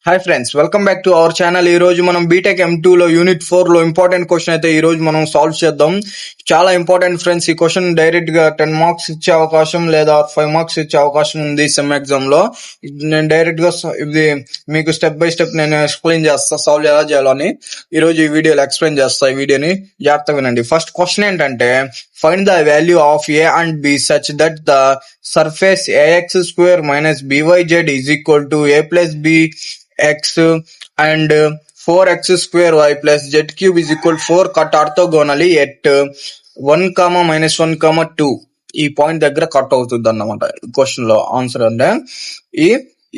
Hi friends, welcome back to our channel. ఈ రోజు మనం బీటెక్ M2 లో యూనిట్ 4 లో ఇంపార్టెంట్ క్వశ్చన్ అయితే ఈ రోజు మనం సాల్వ్ చేద్దాం. చాలా ఇంపార్టెంట్ ఫ్రెండ్స్. ఈ క్వశ్చన్ డైరెక్ట్ గా 10 మార్క్స్ ఇచ్చే అవకాశం లేదా 5 మార్క్స్ ఇచ్చే అవకాశం ఉంది సెమ్ ఎగ్జామ్ లో. నేను డైరెక్ట్ గా ఇది మీకు స్టెప్ బై స్టెప్ నేను ఎక్స్ప్లెయిన్ చేస్తా, సాల్వ్ ఎలా చేయాలని ఈ రోజు ఈ వీడియోలో ఎక్స్ప్లెయిన్ చేస్తా. ఈ వీడియోని జాగ్రత్తగా వినండి. ఫస్ట్ క్వశ్చన్ ఏంటంటే, find the value of a and b such that the surface ax square minus byz is equal to a plus b x and 4x square y plus z cube is equal to 4 cut orthogonally at 1, -1, 2. ఈ point దగ్గర cut అవుతుంది అన్నమాట question లో answer. అంటే ఈ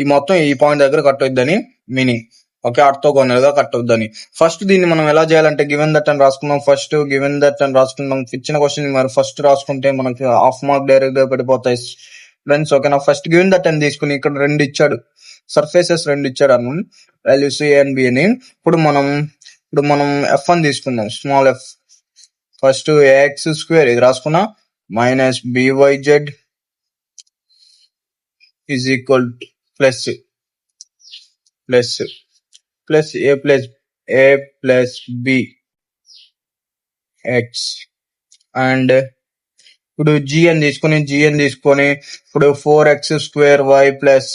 ఈ మొత్తం ఈ పాయింట్ దగ్గర కట్ అవుతుందని మీనింగ్. ఓకే, ఆర్థోగోనల్ గా కట్ అవుద్దని. ఫస్ట్ దీన్ని మనం ఎలా చేయాలంటే గివెన్ దట్ అని రాసుకున్నాం. ఫస్ట్ గివెన్ దట్ అని రాసుకున్నాం. ఇచ్చిన క్వశ్చన్ మరి ఫస్ట్ రాసుకుంటే మనకి హాఫ్ మార్క్ డైరెక్ట్ గా పడిపోతాయి ఫ్రెండ్స్. ఓకేనా, ఫస్ట్ గివెన్ దట్ అని తీసుకుని ఇక్కడ రెండు ఇచ్చాడు, సర్ఫేసెస్ రెండు ఇచ్చాడు అన్న వాల్యూస్ ఏ అండ్ బి అని. ఇప్పుడు మనం ఎఫ్ అని తీసుకుందాం, small f. First a x square ఇది రాసుకున్నా minus b y z is equal plus a plus b x and ఇప్పుడు జి అని తీసుకొని ఇప్పుడు 4x square y plus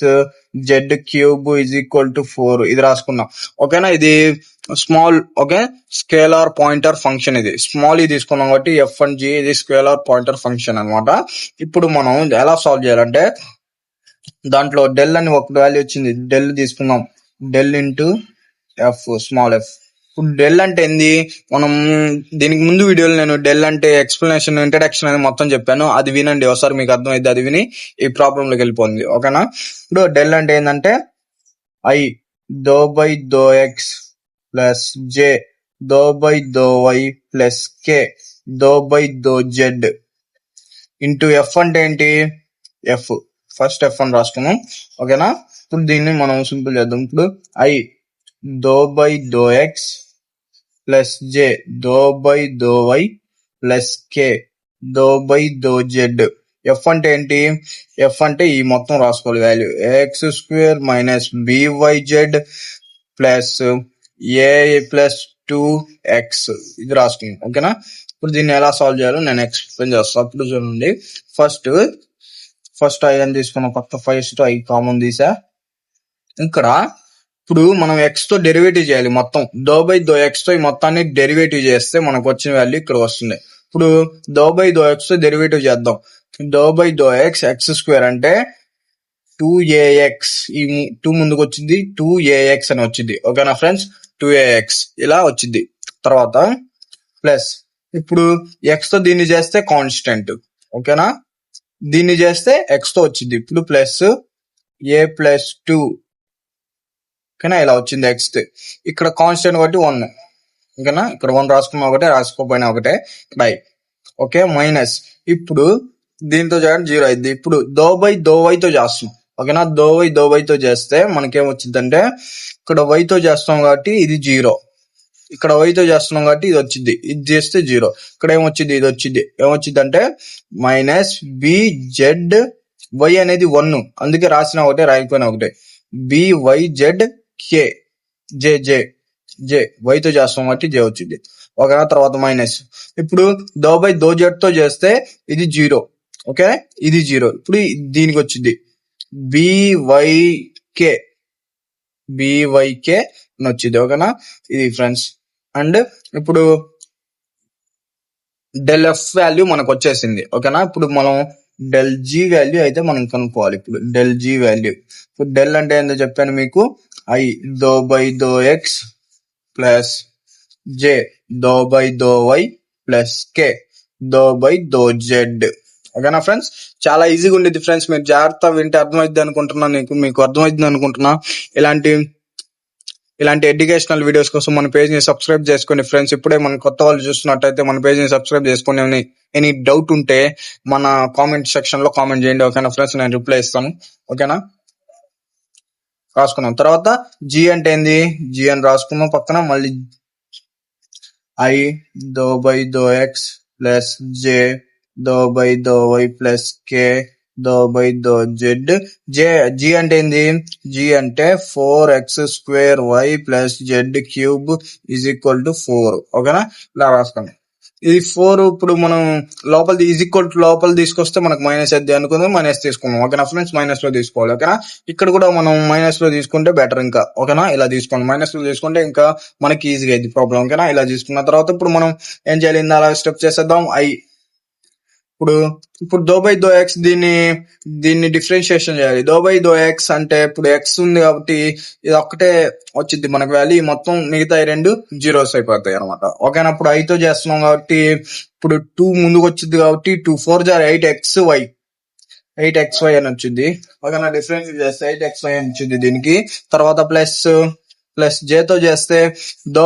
z cube is equal to 4 ఇది రాసుకున్నాం. ఓకేనా, ఇది small. Okay, scalar pointer function. ఇది స్మాల్ ఇది తీసుకున్నాం కాబట్టి ఎఫ్ అండ్ జి ఇది స్కేలార్ పాయింటర్ ఫంక్షన్ అన్నమాట. ఇప్పుడు మనం ఎలా సాల్వ్ చేయాలంటే, దాంట్లో డెల్ అని ఒక వాల్యూ వచ్చింది, డెల్ తీసుకున్నాం. Del into F, small F. ఇప్పుడు డెల్ అంటే ఏంది, మనం దీనికి ముందు వీడియోలో నేను డెల్ అంటే ఎక్స్ప్లెనేషన్, ఇంట్రడక్షన్ అని మొత్తం చెప్పాను. అది వినండి ఒకసారి, మీకు అర్థమైంది. అది విని ఈ ప్రాబ్లం లోకి వెళ్ళిపోయింది. ఓకేనా, ఇప్పుడు డెల్ అంటే ఏంటంటే i though by though x plus j though by though y plus k though by though z into F అంటే ఏంటి, ఎఫ్. ఫస్ట్ ఎఫ్ అని రాసుకున్నాం. ఓకేనా, ఇప్పుడు దీన్ని మనం సింపుల్ చేద్దాం. ఇప్పుడు i though by though x plus j though by though y plus k though by though z. F అంటే ఏంటి, ఎఫ్ అంటే ఈ మొత్తం రాసుకోవాలి value, a x square minus b y z plus a plus 2x ఇది రాసుకుంది. ఓకేనా, ఇప్పుడు దీన్ని ఎలా సాల్వ్ చేయాలో నేను ఎక్స్ప్లెయిన్ చేస్తాను. అప్పుడు చూడండి, ఫస్ట్ ఐ అని తీసుకున్న పక్క ఫస్ట్ ఐ కామన్ తీసా. ఇక్కడ ఇప్పుడు మనం ఎక్స్ తో డెరివేటివ్ చేయాలి మొత్తం. దో బై దో ఎక్స్ తో ఈ మొత్తాన్ని డెరివేటివ్ చేస్తే మనకు వచ్చిన వాల్యూ ఇక్కడ వస్తుంది. ఇప్పుడు దో బై దో ఎక్స్ తో డెరివేటివ్ చేద్దాం. Doh by though x x square అంటే 2ax, ఈ 2 ముందుకు వచ్చింది, 2ax అని వచ్చింది. ఓకేనా ఫ్రెండ్స్, 2ax ఇలా వచ్చింది. తర్వాత ప్లస్ ఇప్పుడు ఎక్స్ తో దీన్ని చేస్తే కాన్స్టెంట్. ఓకేనా, దీన్ని చేస్తే ఎక్స్ తో వచ్చింది. ఇప్పుడు ప్లస్ ఏ ప్లస్ 2. ఓకేనా, ఇలా వచ్చింది ఎక్స్. ఇక్కడ కాన్స్టెంట్ కాబట్టి 1. ఓకేనా, ఇక్కడ 1 రాసుకున్నా ఒకటే, రాసుకోపోయినా ఒకటే, బై. ఓకే, మైనస్ ఇప్పుడు దీంతో చేయడం 0 అయింది. ఇప్పుడు దో బై దో వై తో చేస్తాం. ఓకేనా, దో వై తో చేస్తే మనకేం వచ్చిందంటే, ఇక్కడ y తో చేస్తాం కాబట్టి ఇది 0, ఇక్కడ y తో చేస్తున్నాం కాబట్టి ఇది వచ్చింది, ఇది చేస్తే 0. ఇక్కడ ఏమొచ్చింది, ఇది వచ్చింది. ఏమొచ్చింది అంటే మైనస్ బి జెడ్ వై అనేది 1, అందుకే రాసిన ఒకటే రాయిపోయినా ఒకటే, బివైజెడ్ కే జే వై తో చేస్తాం కాబట్టి జే వచ్చింది. ఓకేనా, తర్వాత మైనస్ ఇప్పుడు దో బై దో జెడ్ తో చేస్తే ఇది 0. ఓకే, ఇది 0. ఇప్పుడు దీనికి వచ్చింది బివైకే అని వచ్చింది. ఓకేనా, ఇది ఫ్రెండ్స్. అండ్ ఇప్పుడు డెల్ ఎఫ్ వాల్యూ మనకు వచ్చేసింది. ఓకేనా, ఇప్పుడు మనం డెల్ జీ వాల్యూ అయితే మనం కనుక్కోవాలి. ఇప్పుడు డెల్ జీ వాల్యూ, ఇప్పుడు డెల్ అంటే ఏంటో చెప్పాను మీకు, i though by though x plus j though by though y plus k though by though z. ఓకేనా ఫ్రెండ్స్, చాలా ఈజీగా ఉండేది ఫ్రెండ్స్. మీరు జాగ్రత్త వింటే అర్థమైంది అనుకుంటున్నా, మీకు అర్థమైంది అనుకుంటున్నా. ఇలాంటి ఎడ్యుకేషనల్ వీడియోస్ కోసం మన పేజ్ ని సబ్స్క్రైబ్ చేసుకోండి ఫ్రెండ్స్. ఇప్పుడే మన కొత్త వాళ్ళు చూస్తున్నట్టయితే మన పేజ్ ని సబ్స్క్రైబ్ చేసుకోండి. ఎనీ డౌట్ ఉంటే మన కామెంట్ సెక్షన్ లో కామెంట్ చేయండి. ఓకేనా ఫ్రెండ్స్, నేను రిప్లై ఇస్తాను. ఓకేనా, రాసుకున్నాం. తర్వాత జీ అంటే ఏంది, జీ అని రాసుకున్నాం. పక్కన మళ్ళీ i though by though x plus j though by though y plus k z G అంటే ఏంది? జీ అంటే 4x² y plus z cube is equal to 4. ఓకేనా? ఇలా రాసుకోండి. ఇది 4 ఇప్పుడు మనం లోపల ఈజ్ ఈక్వల్ టు లోపల తీసుకొస్తే మనకు మైనస్ అది అనుకుందాం, మైనస్ తీసుకున్నాం. ఓకేనా ఫ్రెండ్స్? మైనస్ లో తీసుకోవాలి. ఓకేనా? ఇక్కడ కూడా మనం మైనస్ లో తీసుకుంటే బెటర్ ఇంకా. ఓకేనా? ఇలా తీసుకోండి. మైనస్ లో తీసుకుంటే ఇంకా మనకి ఈజీగా అయింది ప్రాబ్లం. ఓకేనా? ఇలా తీసుకున్న తర్వాత ఇప్పుడు మనం ఏం చేయాలి? అలా స్టెప్ చేసేద్దాం. ఇప్పుడు దో ఎక్స్ దీన్ని డిఫరెన్షియేషన్ చేయాలి. దో ఎక్స్ అంటే ఇప్పుడు ఎక్స్ ఉంది కాబట్టి ఇది ఒక్కటే వచ్చింది మనకు వాల్యూ, మొత్తం మిగతా 2 జీరోస్ అయిపోతాయి అనమాట. ఓకేనా? ఇప్పుడు ఐతో చేస్తున్నాం కాబట్టి ఇప్పుడు 2 ముందుకు వచ్చింది కాబట్టి 2 4 8xy అని వచ్చింది. ఓకేనా? డిఫరెన్స్ చేస్తే 8xy అని వచ్చింది దీనికి. తర్వాత ప్లస్ జేతో చేస్తే దో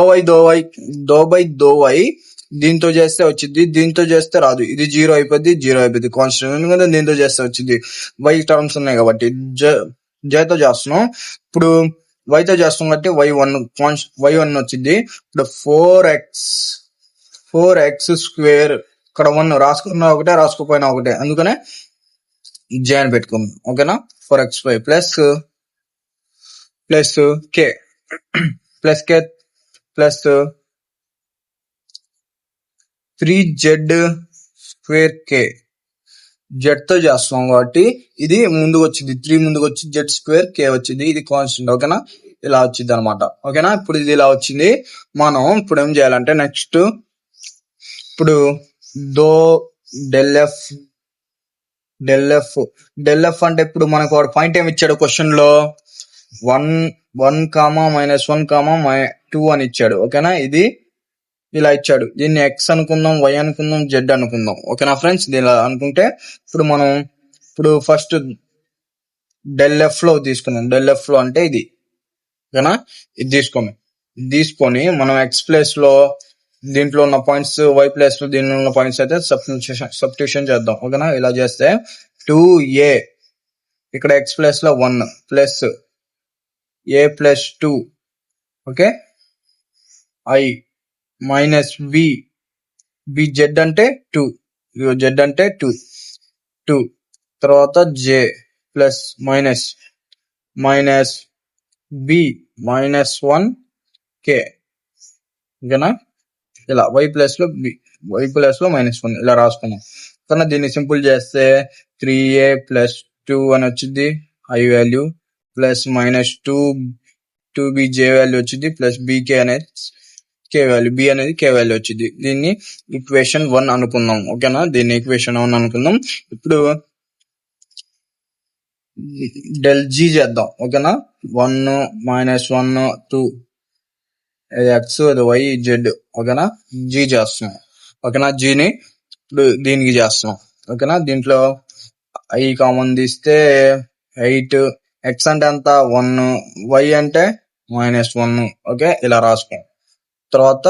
వై దీంతో చేస్తే వచ్చింది, దీంతో చేస్తే రాదు. ఇది జీరో అయిపోద్ది కాన్స్టెంట్. ఎందుకంటే దీంతో చేస్తే వచ్చింది, వై టర్మ్స్ ఉన్నాయి కాబట్టి. జేతో చేస్తున్నాం. ఇప్పుడు వైతో చేస్తున్నాం కాబట్టి y1 వచ్చింది. ఇప్పుడు 4x² ఇక్కడ 1 రాసుకున్నా ఒకటే, రాసుకోపోయినా ఒకటే, అందుకనే జే అని పెట్టుకున్నాం. ఓకేనా? 4xy ప్లస్ కే ప్లస్ 3z² జెడ్ తో చేస్తున్నాం కాబట్టి ఇది ముందుకు వచ్చింది, 3 ముందుకు వచ్చి z² వచ్చింది. ఇది కాన్స్టెంట్. ఓకేనా? ఇలా వచ్చింది అనమాట. ఓకేనా? ఇప్పుడు ఇది ఇలా వచ్చింది. మనం ఇప్పుడు ఏం చేయాలంటే నెక్స్ట్ ఇప్పుడు డెల్ ఎఫ్ అంటే ఇప్పుడు మనకు వాడు పాయింట్ ఏమి ఇచ్చాడు క్వశ్చన్ లో? 1 -1 -2 అని ఇచ్చాడు. ఓకేనా? ఇది ఇలా ఇచ్చాడు. దీన్ని ఎక్స్ అనుకుందాం, వై అనుకుందాం, జెడ్ అనుకుందాం. ఓకేనా ఫ్రెండ్స్? ఇలా అనుకుంటే ఇప్పుడు ఫస్ట్ డెల్ ఎఫ్ లో తీసుకున్నాం. డెల్ ఎఫ్ లో అంటే ఇది. ఓకేనా? ఇది తీసుకొని మనం ఎక్స్ ప్లేస్ లో దీంట్లో ఉన్న పాయింట్స్, వై ప్లేస్ లో దీనిలో ఉన్న పాయింట్స్ అయితే సబ్స్టిట్యూషన్ చేద్దాం. ఓకేనా? ఇలా చేస్తే 2a ఇక్కడ ఎక్స్ ప్లేస్ లో 1 plus a plus 2, okay, i minus b z అంటే 2, జెడ్ అంటే 2, తర్వాత j plus minus b -1 k. ఓకేనా? ఇలా వై ప్లస్ లో -1 ఇలా రాసుకున్నాం. కానీ దీన్ని సింపుల్ చేస్తే 3a ప్లస్ 2 అని వచ్చింది I value, plus -2b J value వచ్చింది, ప్లస్ bk అనేది కే వాల్యూ, బి అనేది కే వాల్యూ వచ్చింది. దీన్ని ఈక్వేషన్ 1 అనుకుందాం. ఓకేనా? దీన్ని ఈక్వేషన్ 1 అనుకుందాం. ఇప్పుడు డెల్ జీ చేద్దాం. ఓకేనా? 1 -1 2 ఎక్స్, వై, జెడ్. ఓకేనా? జీ చేస్తున్నాం. ఓకేనా? జీని ఇప్పుడు దీనికి చేస్తున్నాం. ఓకేనా? దీంట్లో ఐ కామన్ తీస్తే 8, ఎక్స్ అంటే ఎంత 1, వై అంటే -1. ఓకే, ఇలా రాసుకోం. తర్వాత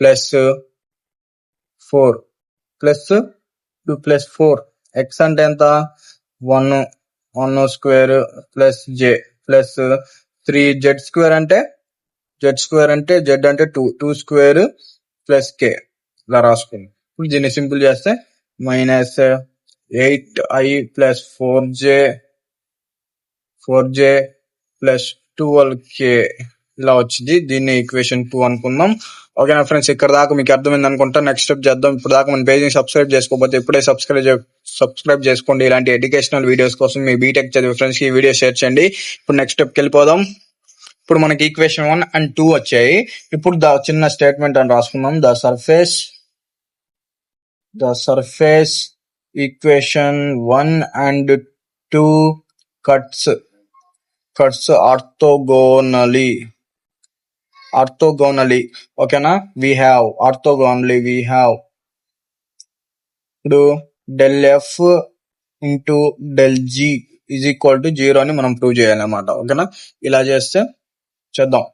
ప్లస్ 4 ఎక్స్ అంటే ఎంత 1 స్క్వేర్ ప్లస్ జే ప్లస్ 3 z² అంటే జెడ్ అంటే 2 స్క్వేర్ ప్లస్ కే. ఇలా రాసుకుంది. ఇప్పుడు దీన్ని సింపుల్ చేస్తే -8i plus 4j plus 12k ఇలా వచ్చింది. దీన్ని ఈక్వేషన్ 2 అనుకుందాం. ఓకేనా ఫ్రెండ్స్? ఇక్కడ దాకా మీకు అర్థమైంది అనుకుంటా. నెక్స్ట్ స్టెప్ చేద్దాం. ఇప్పుడు దాకా మన పేజ్ ని సబ్స్క్రైబ్ చేసుకోకపోతే ఇప్పుడే సబ్స్క్రైబ్ చేసుకోండి. ఇలాంటి ఎడ్యుకేషనల్ వీడియోస్ కోసం మీ బీటెక్ చదివే ఫ్రెండ్స్ కి వీడియో షేర్ చేయండి. ఇప్పుడు నెక్స్ట్ స్టెప్కి వెళ్ళిపోదాం. ఇప్పుడు మనకి ఈక్వేషన్ 1 and 2 వచ్చాయి. ఇప్పుడు చిన్న స్టేట్మెంట్ అని రాసుకున్నాం. The surface equation 1 and 2 cuts orthogonally. ఓకేనా? we have ఇప్పుడు del f into del g is equal to 0 అని మనం ప్రూవ్ చేయాలన్నమాట. ఓకేనా? ఇలా చేస్తే చేద్దాం.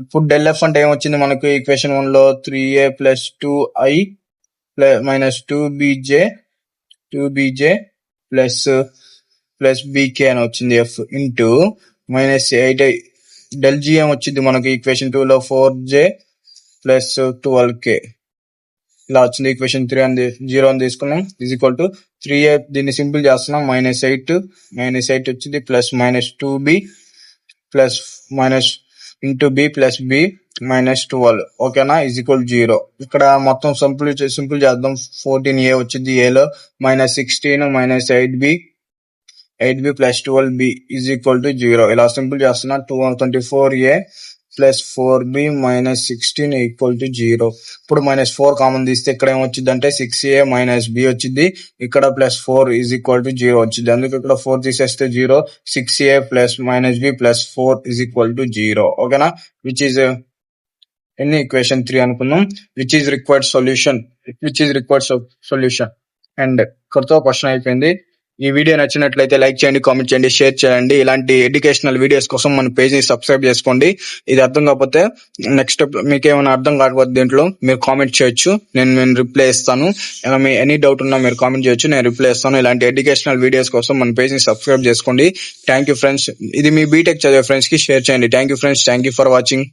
ఇప్పుడు డెల్ ఎఫ్ అంటే ఏమొచ్చింది మనకు ఈక్వేషన్ 1 లో? 3a plus 2i minus 2bj plus bk అని వచ్చింది. F into -8i. Del G ఏమొచ్చింది మనకు ఈక్వేషన్ 2 లో? 4j plus 12k. ఇలా వచ్చింది. ఈక్వేషన్ 3 అని 0 అని తీసుకున్నాం ఈజ్ ఈక్వల్ టు 3a, దీన్ని సింపుల్ చేస్తున్నాం, -8 వచ్చింది plus -2b plus minus into b plus b -12 ఓకేనా ఈజ్ ఈక్వల్ 0. ఇక్కడ మొత్తం సింపుల్ చేద్దాం. 14a వచ్చింది, a లో -16 -8b plus 12b is equal to 0. ఇలా సింపుల్ చేస్తున్నా. 24a plus 4b -16 equal to 0. ఇప్పుడు -4 కామన్ తీస్తే ఇక్కడ ఏమొచ్చింది అంటే 6a - b వచ్చింది, ఇక్కడ +4 ఈజ్ ఈక్వల్ టు 0 వచ్చింది. అందుకే ఇక్కడ 4 తీసేస్తే 0, 6a plus -b plus 4 is equal to 0. ఓకేనా, విచ్ ఈజ్ ఎన్ని ఈక్వేషన్ 3 అనుకుందాం. Which is required solution and ఇక్కడతో క్వశ్చన్ అయిపోయింది. ఈ వీడియో నచ్చినట్లయితే లైక్ చేయండి, కామెంట్ చేయండి, షేర్ చేయండి. ఇలాంటి ఎడ్యుకేషనల్ వీడియోస్ కోసం మన పేజ్ ని సబ్స్క్రైబ్ చేసుకోండి. ఇది అర్థం కాకపోతే నెక్స్ట్ మీకు ఏమైనా అర్థం కాకపోతే దీంట్లో మీరు కామెంట్ చేయొచ్చు, నేను రిప్లై ఇస్తాను. మీ ఎనీ డౌట్ ఉన్నా మీరు కామెంట్ చేయొచ్చు, నేను రిప్లై ఇస్తాను. ఇలాంటి ఎడ్యుకేషనల్ వీడియోస్ కోసం మన పేజ్ ని సబ్స్క్రైబ్ చేసుకోండి. Thank you friends. ఇది మీ బీటెక్ చదివే ఫ్రెండ్స్ కి షేర్ చేయండి. Thank you friends, thank you for watching.